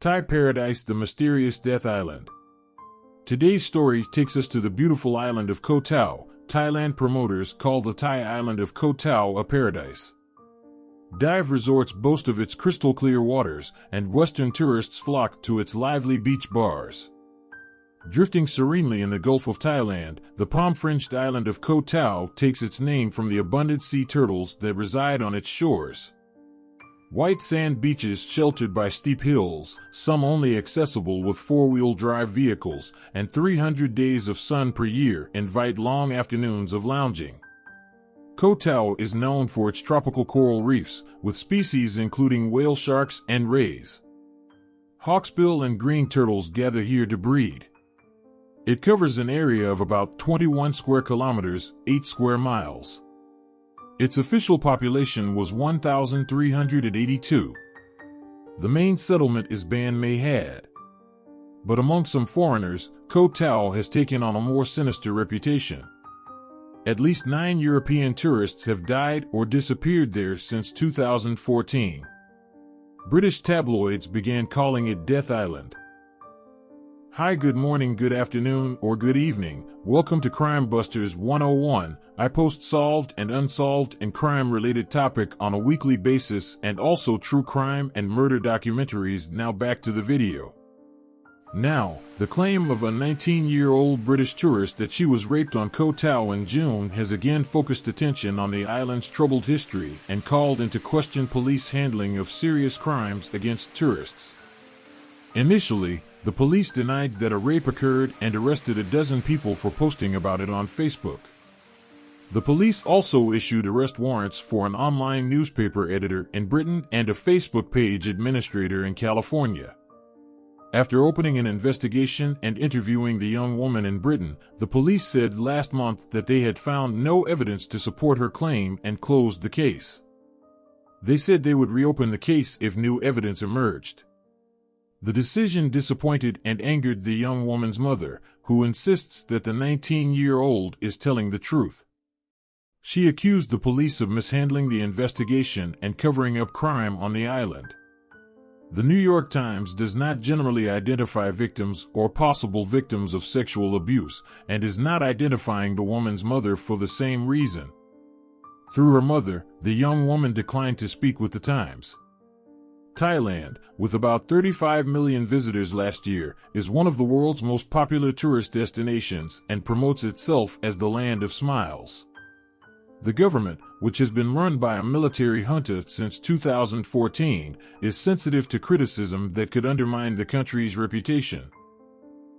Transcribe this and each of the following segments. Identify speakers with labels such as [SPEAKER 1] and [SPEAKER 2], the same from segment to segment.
[SPEAKER 1] Thai Paradise, the mysterious Death Island. Today's story takes us to the beautiful island of Koh Tao, Thailand. Promoters call the Thai island of Koh Tao a paradise. Dive resorts boast of its crystal-clear waters, and Western tourists flock to its lively beach bars. Drifting serenely in the Gulf of Thailand, the palm-fringed island of Koh Tao takes its name from the abundant sea turtles that reside on its shores. White sand beaches sheltered by steep hills, some only accessible with four-wheel drive vehicles, and 300 days of sun per year invite long afternoons of lounging. Koh Tao is known for its tropical coral reefs, with species including whale sharks and rays. Hawksbill and green turtles gather here to breed. It covers an area of about 21 square kilometers, 8 square miles. Its official population was 1,382. The main settlement is Ban Mae Had. But among some foreigners, Koh Tao has taken on a more sinister reputation. At least 9 European tourists have died or disappeared there since 2014. British tabloids began calling it Death Island. Hi, good morning, good afternoon, or good evening. Welcome to Crime Busters 101. I post solved and unsolved and crime-related topic on a weekly basis, and also true crime and murder documentaries. Now back to the video. Now, the claim of a 19-year-old British tourist that she was raped on Koh Tao in June has again focused attention on the island's troubled history and called into question police handling of serious crimes against tourists. Initially, the police denied that a rape occurred and arrested a dozen people for posting about it on Facebook. The police also issued arrest warrants for an online newspaper editor in Britain and a Facebook page administrator in California. After opening an investigation and interviewing the young woman in Britain, the police said last month that they had found no evidence to support her claim and closed the case. They said they would reopen the case if new evidence emerged. The decision disappointed and angered the young woman's mother, who insists that the 19-year-old is telling the truth. She accused the police of mishandling the investigation and covering up crime on the island. The New York Times does not generally identify victims or possible victims of sexual abuse, and is not identifying the woman's mother for the same reason. Through her mother, the young woman declined to speak with the Times. Thailand, with about 35 million visitors last year, is one of the world's most popular tourist destinations and promotes itself as the land of smiles. The government, which has been run by a military junta since 2014, is sensitive to criticism that could undermine the country's reputation.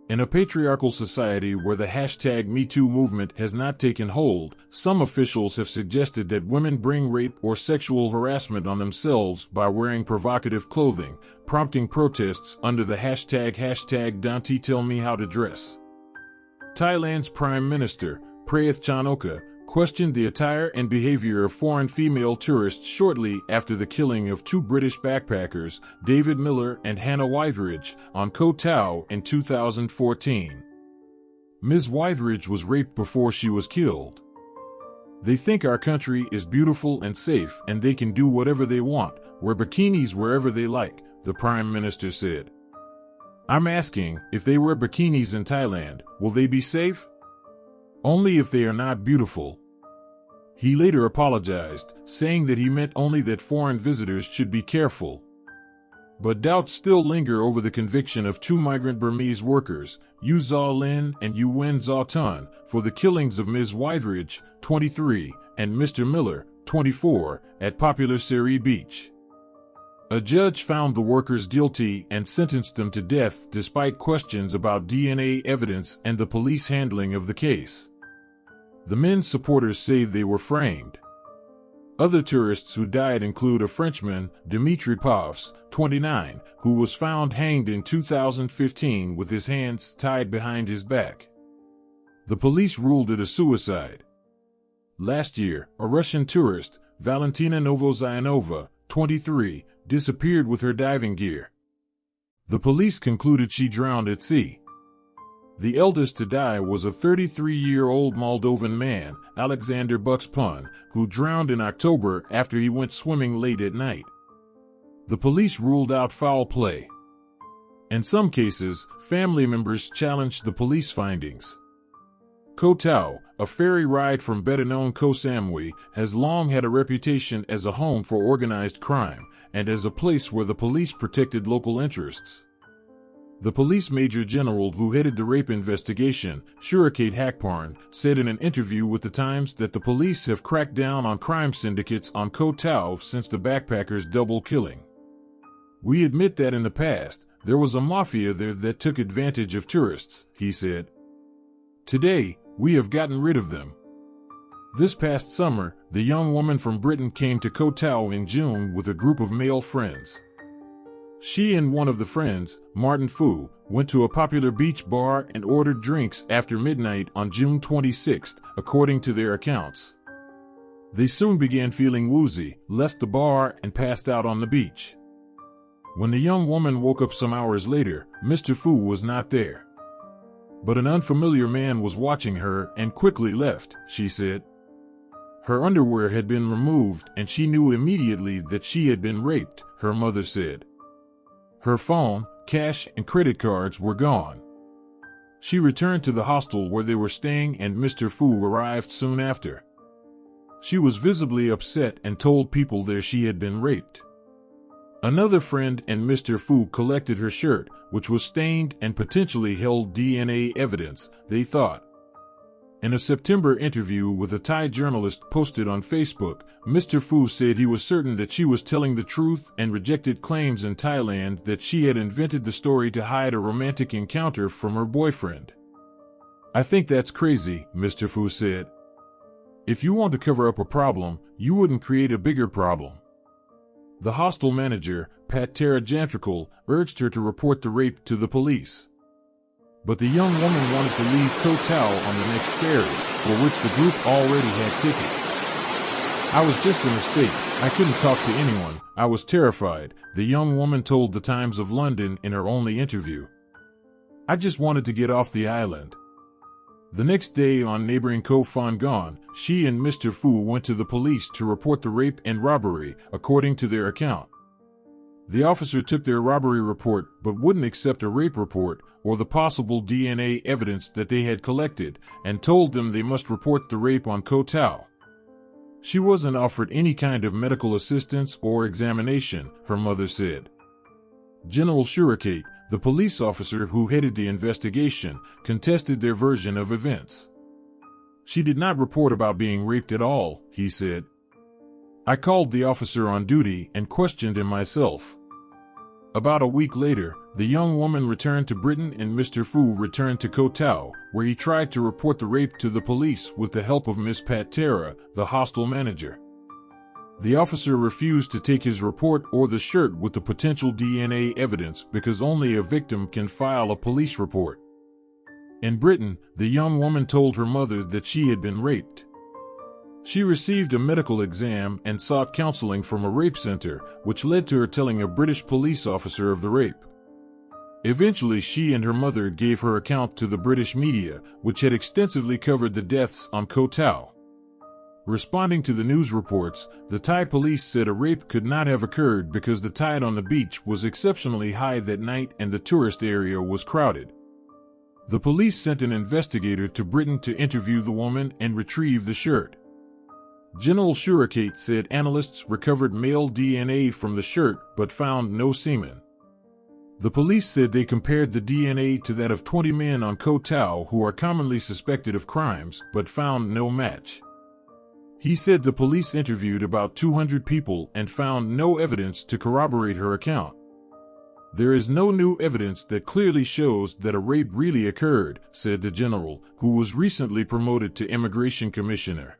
[SPEAKER 1] In a patriarchal society where the #MeToo movement has not taken hold, some officials have suggested that women bring rape or sexual harassment on themselves by wearing provocative clothing, prompting protests under the hashtag Don't Tell Me How to Dress. Thailand's Prime Minister, Prayuth Chan-o-cha, questioned the attire and behavior of foreign female tourists shortly after the killing of 2 British backpackers, David Miller and Hannah Withridge, on Koh Tao in 2014. Ms. Withridge was raped before she was killed. They think our country is beautiful and safe and they can do whatever they want, wear bikinis wherever they like, the Prime Minister said. I'm asking, if they wear bikinis in Thailand, will they be safe? Only if they are not beautiful. He later apologized, saying that he meant only that foreign visitors should be careful. But doubts still linger over the conviction of 2 migrant Burmese workers, Yu Zaw Lin and Yu Wen Zaw Tun, for the killings of Ms. Withridge, 23, and Mr. Miller, 24, at popular Seri Beach. A judge found the workers guilty and sentenced them to death despite questions about DNA evidence and the police handling of the case. The men's supporters say they were framed. Other tourists who died include a Frenchman, Dimitri Pavs, 29, who was found hanged in 2015 with his hands tied behind his back. The police ruled it a suicide. Last year, a Russian tourist, Valentina Novozianova, 23, disappeared with her diving gear. The police concluded she drowned at sea. The eldest to die was a 33-year-old Moldovan man, Alexander Buxpun, who drowned in October after he went swimming late at night. The police ruled out foul play. In some cases, family members challenged the police findings. Koh Tao, a ferry ride from better-known Koh Samui, has long had a reputation as a home for organized crime and as a place where the police protected local interests. The police major general who headed the rape investigation, Surikate Hakparn, said in an interview with The Times that the police have cracked down on crime syndicates on Koh Tao since the backpackers' double killing. "We admit that in the past, there was a mafia there that took advantage of tourists," he said. "Today, we have gotten rid of them." This past summer, the young woman from Britain came to Koh Tao in June with a group of male friends. She and one of the friends, Martin Fu, went to a popular beach bar and ordered drinks after midnight on June 26, according to their accounts. They soon began feeling woozy, left the bar, and passed out on the beach. When the young woman woke up some hours later, Mr. Fu was not there. But an unfamiliar man was watching her and quickly left, she said. Her underwear had been removed and she knew immediately that she had been raped, her mother said. Her phone, cash, and credit cards were gone. She returned to the hostel where they were staying and Mr. Fu arrived soon after. She was visibly upset and told people there she had been raped. Another friend and Mr. Fu collected her shirt, which was stained and potentially held DNA evidence, they thought. In a September interview with a Thai journalist posted on Facebook, Mr. Fu said he was certain that she was telling the truth and rejected claims in Thailand that she had invented the story to hide a romantic encounter from her boyfriend. "I think that's crazy," Mr. Fu said. "If you want to cover up a problem, you wouldn't create a bigger problem." The hostel manager, Pathologists, urged her to report the rape to the police. But the young woman wanted to leave Koh Tao on the next ferry, for which the group already had tickets. "I was just a mistake. I couldn't talk to anyone. I was terrified," the young woman told the Times of London in her only interview. "I just wanted to get off the island." The next day on neighboring Koh Phangan, she and Mr. Fu went to the police to report the rape and robbery, according to their account. The officer took their robbery report but wouldn't accept a rape report or the possible DNA evidence that they had collected and told them they must report the rape on Koh Tao. She wasn't offered any kind of medical assistance or examination, her mother said. General Surikate, the police officer who headed the investigation, contested their version of events. "She did not report about being raped at all," he said. "I called the officer on duty and questioned him myself." About a week later, the young woman returned to Britain and Mr. Fu returned to Koh Tao, where he tried to report the rape to the police with the help of Miss Patera, the hostel manager. The officer refused to take his report or the shirt with the potential DNA evidence because only a victim can file a police report. In Britain, the young woman told her mother that she had been raped. She received a medical exam and sought counseling from a rape center, which led to her telling a British police officer of the rape. Eventually, she and her mother gave her account to the British media, which had extensively covered the deaths on Koh Tao. Responding to the news reports, the Thai police said a rape could not have occurred because the tide on the beach was exceptionally high that night and the tourist area was crowded. The police sent an investigator to Britain to interview the woman and retrieve the shirt. General Surikate said analysts recovered male DNA from the shirt but found no semen. The police said they compared the DNA to that of 20 men on Koh Tao who are commonly suspected of crimes but found no match. He said the police interviewed about 200 people and found no evidence to corroborate her account. "There is no new evidence that clearly shows that a rape really occurred," said the general, who was recently promoted to immigration commissioner.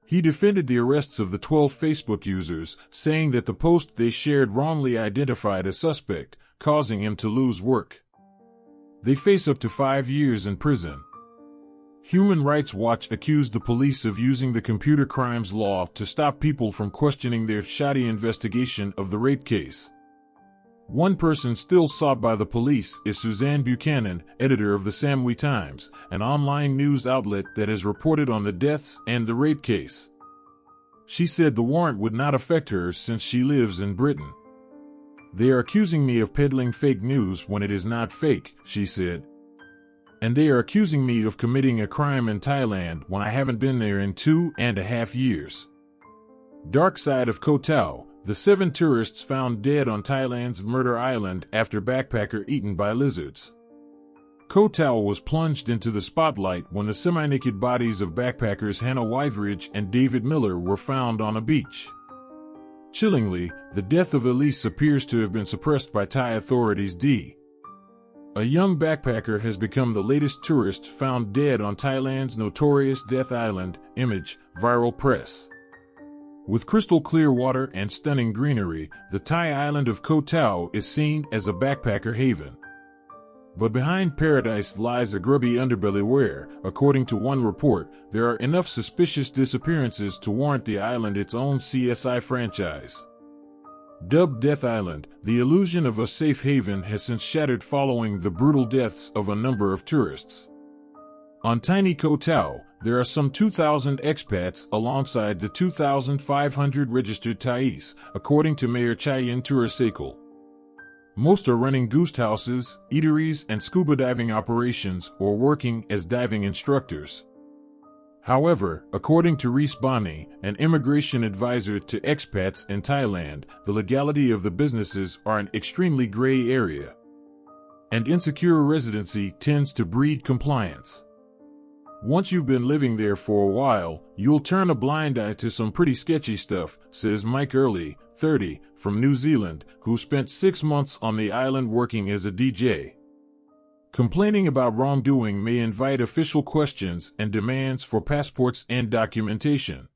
[SPEAKER 1] He defended the arrests of the 12 Facebook users, saying that the post they shared wrongly identified a suspect, causing him to lose work. They face up to 5 years in prison. Human Rights Watch accused the police of using the computer crimes law to stop people from questioning their shoddy investigation of the rape case. One person still sought by the police is Suzanne Buchanan, editor of the Samui Times, an online news outlet that has reported on the deaths and the rape case. She said the warrant would not affect her since she lives in Britain. "They are accusing me of peddling fake news when it is not fake," she said. "And they are accusing me of committing a crime in Thailand when I haven't been there in 2.5 years." Dark side of Koh Tao, the 7 tourists found dead on Thailand's Murder Island after backpacker eaten by lizards. Koh Tao was plunged into the spotlight when the semi-naked bodies of backpackers Hannah Withridge and David Miller were found on a beach. Chillingly, the death of Elise appears to have been suppressed by Thai authorities. A young backpacker has become the latest tourist found dead on Thailand's notorious Death Island. Image, viral press. With crystal clear water and stunning greenery, the Thai island of Koh Tao is seen as a backpacker haven. But behind paradise lies a grubby underbelly where, according to one report, there are enough suspicious disappearances to warrant the island its own CSI franchise. Dubbed Death Island, the illusion of a safe haven has since shattered following the brutal deaths of a number of tourists. On tiny Koh Tao, there are some 2,000 expats alongside the 2,500 registered Thais, according to Mayor Chayan Turasekul. Most are running ghost houses, eateries, and scuba diving operations or working as diving instructors. However, according to Reese Bani, an immigration advisor to expats in Thailand, the legality of the businesses are an extremely gray area, and insecure residency tends to breed compliance. Once you've been living there for a while, you'll turn a blind eye to some pretty sketchy stuff, says Mike Early, 30, from New Zealand, who spent 6 months on the island working as a DJ. Complaining about wrongdoing may invite official questions and demands for passports and documentation.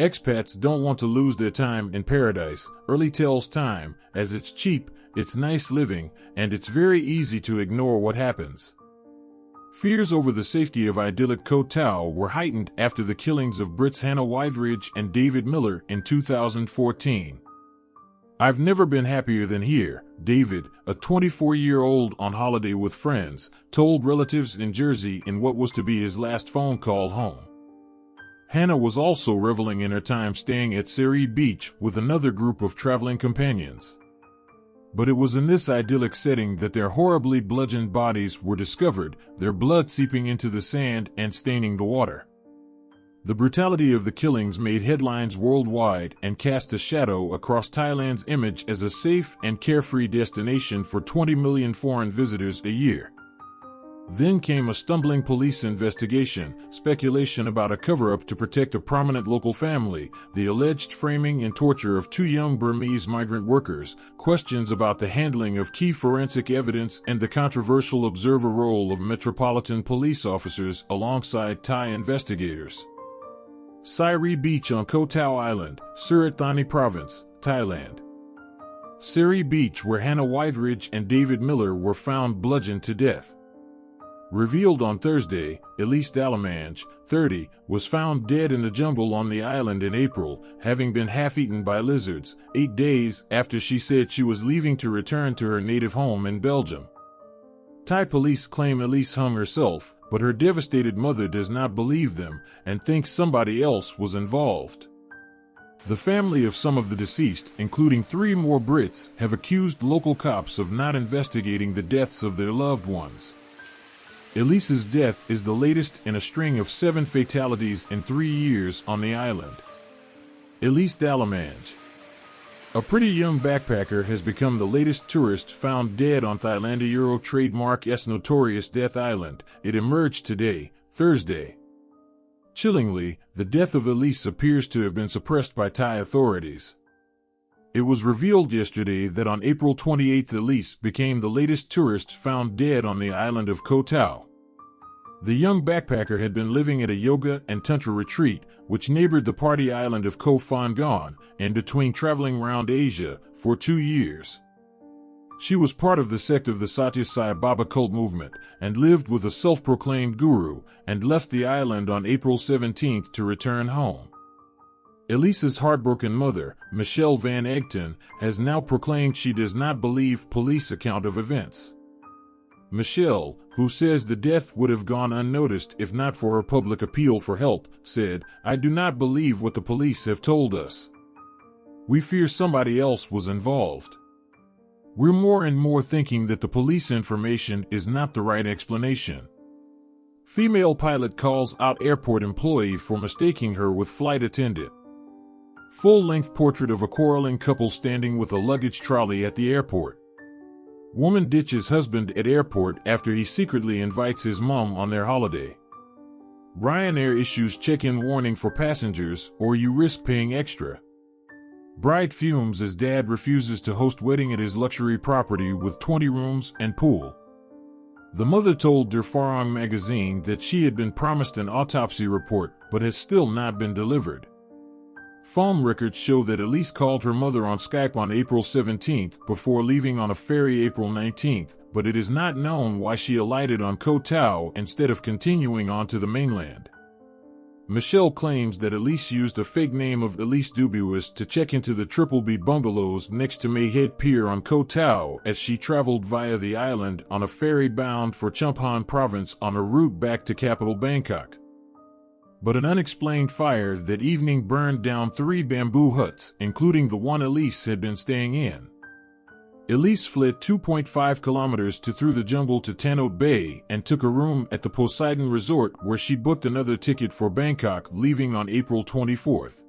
[SPEAKER 1] Expats don't want to lose their time in paradise, Early tells Time, as it's cheap, it's nice living, and it's very easy to ignore what happens. Fears over the safety of idyllic Koh Tao were heightened after the killings of Brits Hannah Withridge and David Miller in 2014. "I've never been happier than here," David, a 24-year-old on holiday with friends, told relatives in Jersey in what was to be his last phone call home. Hannah was also reveling in her time staying at Seri Beach with another group of traveling companions. But it was in this idyllic setting that their horribly bludgeoned bodies were discovered, their blood seeping into the sand and staining the water. The brutality of the killings made headlines worldwide and cast a shadow across Thailand's image as a safe and carefree destination for 20 million foreign visitors a year. Then came a stumbling police investigation, speculation about a cover-up to protect a prominent local family, the alleged framing and torture of 2 young Burmese migrant workers, questions about the handling of key forensic evidence and the controversial observer role of metropolitan police officers alongside Thai investigators. Seri Beach on Koh Tao Island, Surat Thani Province, Thailand. Seri Beach, where Hannah Withridge and David Miller were found bludgeoned to death. Revealed on Thursday, Elise Dalamange, 30, was found dead in the jungle on the island in April, having been half-eaten by lizards, 8 days after she said she was leaving to return to her native home in Belgium. Thai police claim Elise hung herself, but her devastated mother does not believe them and thinks somebody else was involved. The family of some of the deceased, including 3 more Brits, have accused local cops of not investigating the deaths of their loved ones. Elise's death is the latest in a string of 7 fatalities in 3 years on the island. Elise Dalamange. A pretty young backpacker has become the latest tourist found dead on Thailandia Euro trademark's notorious Death Island. It emerged today, Thursday. Chillingly, the death of Elise appears to have been suppressed by Thai authorities. It was revealed yesterday that on April 28 Elise became the latest tourist found dead on the island of Koh Tao. The young backpacker had been living at a yoga and tantra retreat, which neighbored the party island of Koh Phangan, and between traveling around Asia, for 2 years. She was part of the sect of the Satya Sai Baba cult movement, and lived with a self-proclaimed guru, and left the island on April 17 to return home. Elise's heartbroken mother, Michelle Van Egton, has now proclaimed she does not believe police account of events. Michelle, who says the death would have gone unnoticed if not for her public appeal for help, said, "I do not believe what the police have told us. We fear somebody else was involved." We're more and more thinking that the police information is not the right explanation. Female pilot calls out airport employee for mistaking her with flight attendant. Full-length portrait of a quarreling couple standing with a luggage trolley at the airport. Woman ditches husband at airport after he secretly invites his mom on their holiday. Ryanair issues check-in warning for passengers, or you risk paying extra. Bride fumes as dad refuses to host wedding at his luxury property with 20 rooms and pool. The mother told Der Farang magazine that she had been promised an autopsy report but has still not been delivered. Phone records show that Elise called her mother on Skype on April 17th before leaving on a ferry April 19th, but it is not known why she alighted on Koh Tao instead of continuing on to the mainland. Michelle claims that Elise used a fake name of Elise Dubuis to check into the Triple B bungalows next to Mayhead Pier on Koh Tao as she traveled via the island on a ferry bound for Chumphon province on a route back to capital Bangkok. But an unexplained fire that evening burned down 3 bamboo huts, including the one Elise had been staying in. Elise fled 2.5 kilometers through the jungle to Tanot Bay and took a room at the Poseidon Resort where she booked another ticket for Bangkok, leaving on April 24th.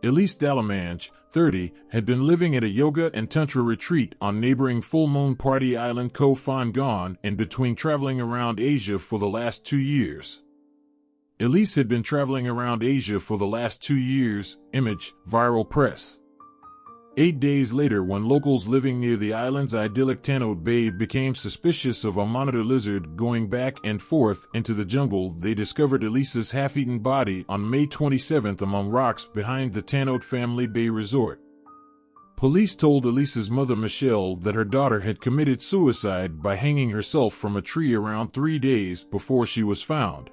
[SPEAKER 1] Elise Dalamange, 30, had been living at a yoga and tantra retreat on neighboring Full Moon Party Island Koh Phangan in between traveling around Asia for the last 2 years. Elise had been traveling around Asia for the last 2 years, image, viral press. 8 days later, when locals living near the island's idyllic Tanot Bay became suspicious of a monitor lizard going back and forth into the jungle, they discovered Elise's half-eaten body on May 27th among rocks behind the Tanot Family Bay Resort. Police told Elise's mother Michelle that her daughter had committed suicide by hanging herself from a tree around 3 days before she was found.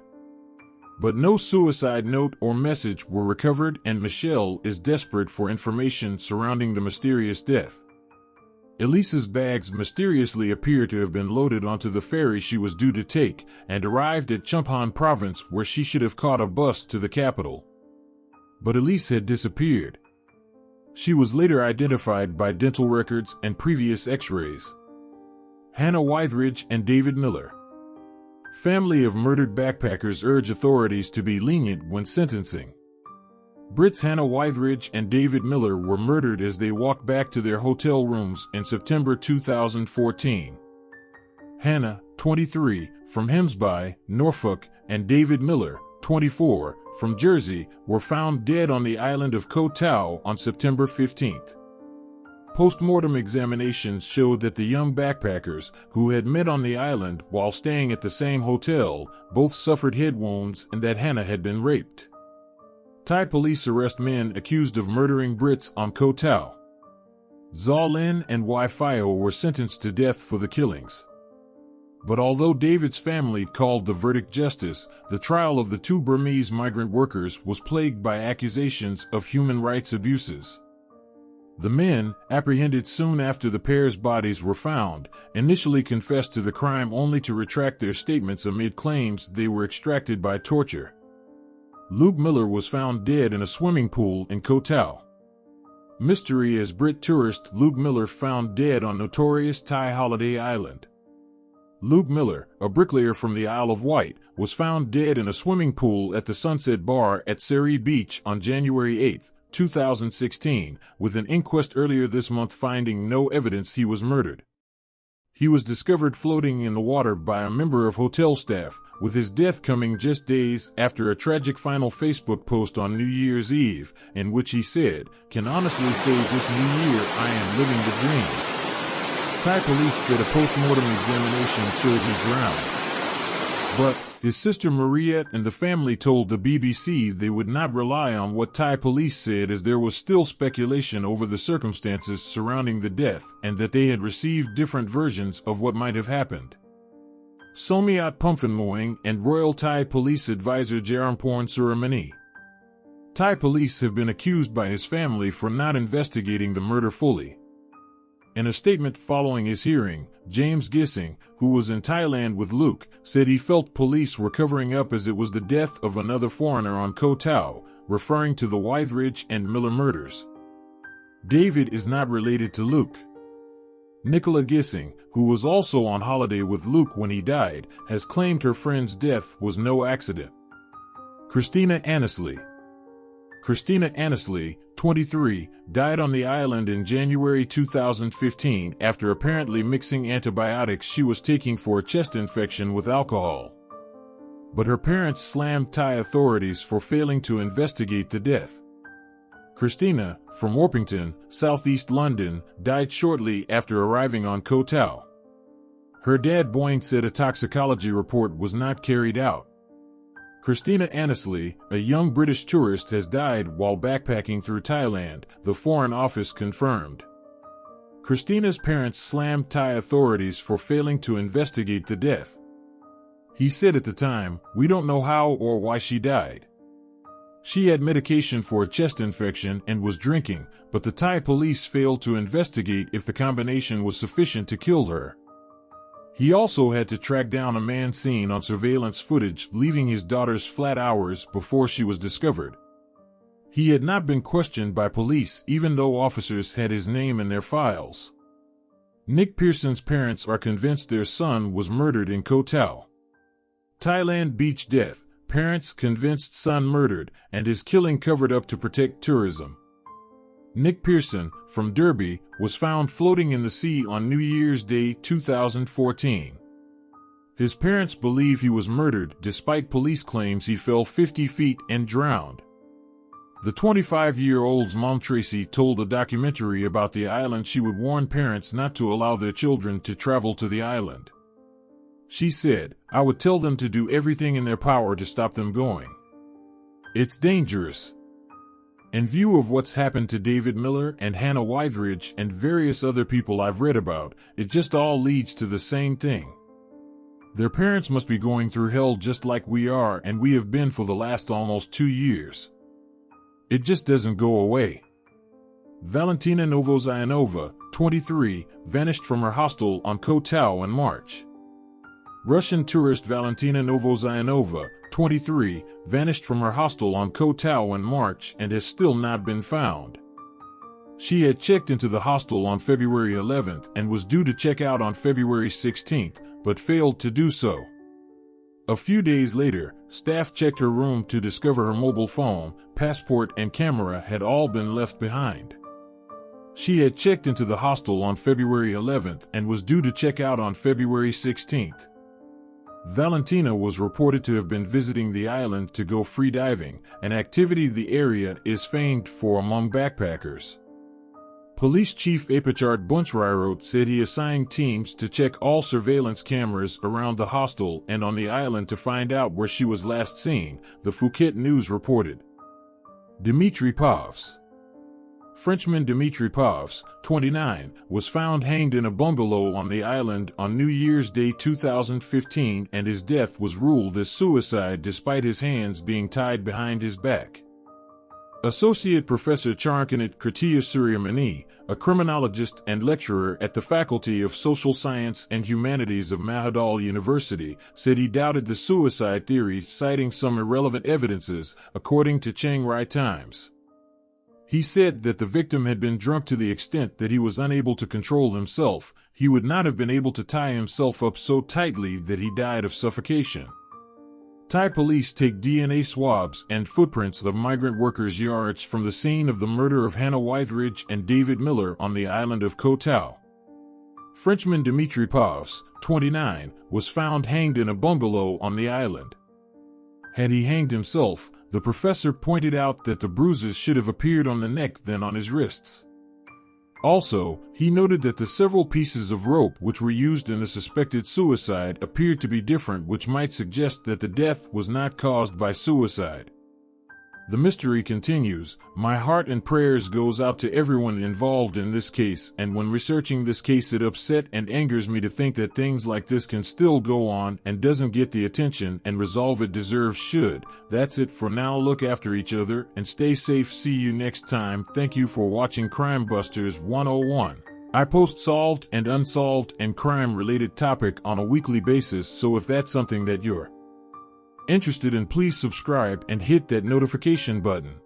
[SPEAKER 1] But no suicide note or message were recovered, and Michelle is desperate for information surrounding the mysterious death. Elise's bags mysteriously appear to have been loaded onto the ferry she was due to take and arrived at Chumphon province where she should have caught a bus to the capital. But Elise had disappeared. She was later identified by dental records and previous x-rays. Hannah Wytheridge and David Miller. Family of murdered backpackers urge authorities to be lenient when sentencing. Brits Hannah Wytheridge and David Miller were murdered as they walked back to their hotel rooms in September 2014. Hannah, 23, from Hemsby, Norfolk, and David Miller, 24, from Jersey, were found dead on the island of Koh Tao on September 15th. Post-mortem examinations showed that the young backpackers, who had met on the island while staying at the same hotel, both suffered head wounds and that Hannah had been raped. Thai police arrest men accused of murdering Brits on Koh Tao. Zaw Lin and Wai Phio were sentenced to death for the killings. But although David's family called the verdict justice, the trial of the 2 Burmese migrant workers was plagued by accusations of human rights abuses. The men, apprehended soon after the pair's bodies were found, initially confessed to the crime only to retract their statements amid claims they were extracted by torture. Luke Miller was found dead in a swimming pool in Koh Tao. Mystery as Brit tourist Luke Miller found dead on notorious Thai holiday island. Luke Miller, a bricklayer from the Isle of Wight, was found dead in a swimming pool at the Sunset Bar at Seri Beach on January 8, 2016, with an inquest earlier this month finding no evidence he was murdered. He was discovered floating in the water by a member of hotel staff, with his death coming just days after a tragic final Facebook post on New Year's Eve, in which he said, "Can honestly say this new year I am living the dream." Thai police said a post-mortem examination showed he drowned. But his sister Maria and the family told the BBC they would not rely on what Thai police said, as there was still speculation over the circumstances surrounding the death and that they had received different versions of what might have happened. Somiat Pumphinmoing and Royal Thai Police Advisor Jaramporn Suramani. Thai police have been accused by his family for not investigating the murder fully. In a statement following his hearing, James Gissing, who was in Thailand with Luke, said he felt police were covering up as it was the death of another foreigner on Koh Tao, referring to the Wytheridge and Miller murders. David is not related to Luke. Nicola Gissing, who was also on holiday with Luke when he died, has claimed her friend's death was no accident. Christina Annesley. Christina Annesley, 23, died on the island in January 2015 after apparently mixing antibiotics she was taking for a chest infection with alcohol. But her parents slammed Thai authorities for failing to investigate the death. Christina, from Orpington, southeast London, died shortly after arriving on Koh Tao. Her dad Boyne said a toxicology report was not carried out. Christina Annesley, a young British tourist, has died while backpacking through Thailand, the Foreign Office confirmed. Christina's parents slammed Thai authorities for failing to investigate the death. He said at the time, "We don't know how or why she died. She had medication for a chest infection and was drinking, but the Thai police failed to investigate if the combination was sufficient to kill her." He also had to track down a man seen on surveillance footage leaving his daughter's flat hours before she was discovered. He had not been questioned by police even though officers had his name in their files. Nick Pearson's parents are convinced their son was murdered in Koh Tao. Thailand beach death, parents convinced son murdered, and his killing covered up to protect tourism. Nick Pearson, from Derby, was found floating in the sea on New Year's Day 2014. His parents believe he was murdered despite police claims he fell 50 feet and drowned. The 25-year-old's mom Tracy told a documentary about the island she would warn parents not to allow their children to travel to the island. She said, "I would tell them to do everything in their power to stop them going. It's dangerous." In view of what's happened to David Miller and Hannah Withridge and various other people I've read about, it just all leads to the same thing. Their parents must be going through hell just like we are and we have been for the last almost 2 years. It just doesn't go away. Valentina Novozianova, 23, vanished from her hostel on Koh Tao in March. Russian tourist Valentina Novozianova, 23, vanished from her hostel on Koh Tao in March and has still not been found. She had checked into the hostel on February 11th and was due to check out on February 16th, but failed to do so. A few days later, staff checked her room to discover her mobile phone, passport, and camera had all been left behind. She had checked into the hostel on February 11th and was due to check out on February 16th. Valentina was reported to have been visiting the island to go free diving, an activity the area is famed for among backpackers. Police Chief Apachart Bunchrairot said he assigned teams to check all surveillance cameras around the hostel and on the island to find out where she was last seen, the Phuket News reported. Dimitri Pavs. Frenchman Dimitri Pavs, 29, was found hanged in a bungalow on the island on New Year's Day 2015 and his death was ruled as suicide despite his hands being tied behind his back. Associate Professor Charnkanit Kritia Suryamani, a criminologist and lecturer at the Faculty of Social Science and Humanities of Mahidol University, said he doubted the suicide theory, citing some irrelevant evidences, according to Chiang Rai Times. He said that the victim had been drunk to the extent that he was unable to control himself. He would not have been able to tie himself up so tightly that he died of suffocation. Thai police take DNA swabs and footprints of migrant workers' yards from the scene of the murder of Hannah Withridge and David Miller on the island of Koh Tao. Frenchman Dimitri Pavs, 29, was found hanged in a bungalow on the island. Had he hanged himself, the professor pointed out that the bruises should have appeared on the neck than on his wrists. Also, he noted that the several pieces of rope which were used in the suspected suicide appeared to be different, which might suggest that the death was not caused by suicide. The mystery continues. My heart and prayers goes out to everyone involved in this case, and when researching this case it upset and angers me to think that things like this can still go on and doesn't get the attention and resolve it deserves should. That's it for now. Look after each other and stay safe. See you next time. Thank you for watching Crime Busters 101. I post solved and unsolved and crime-related topic on a weekly basis, so if that's something that you're interested in, please subscribe and hit that notification button.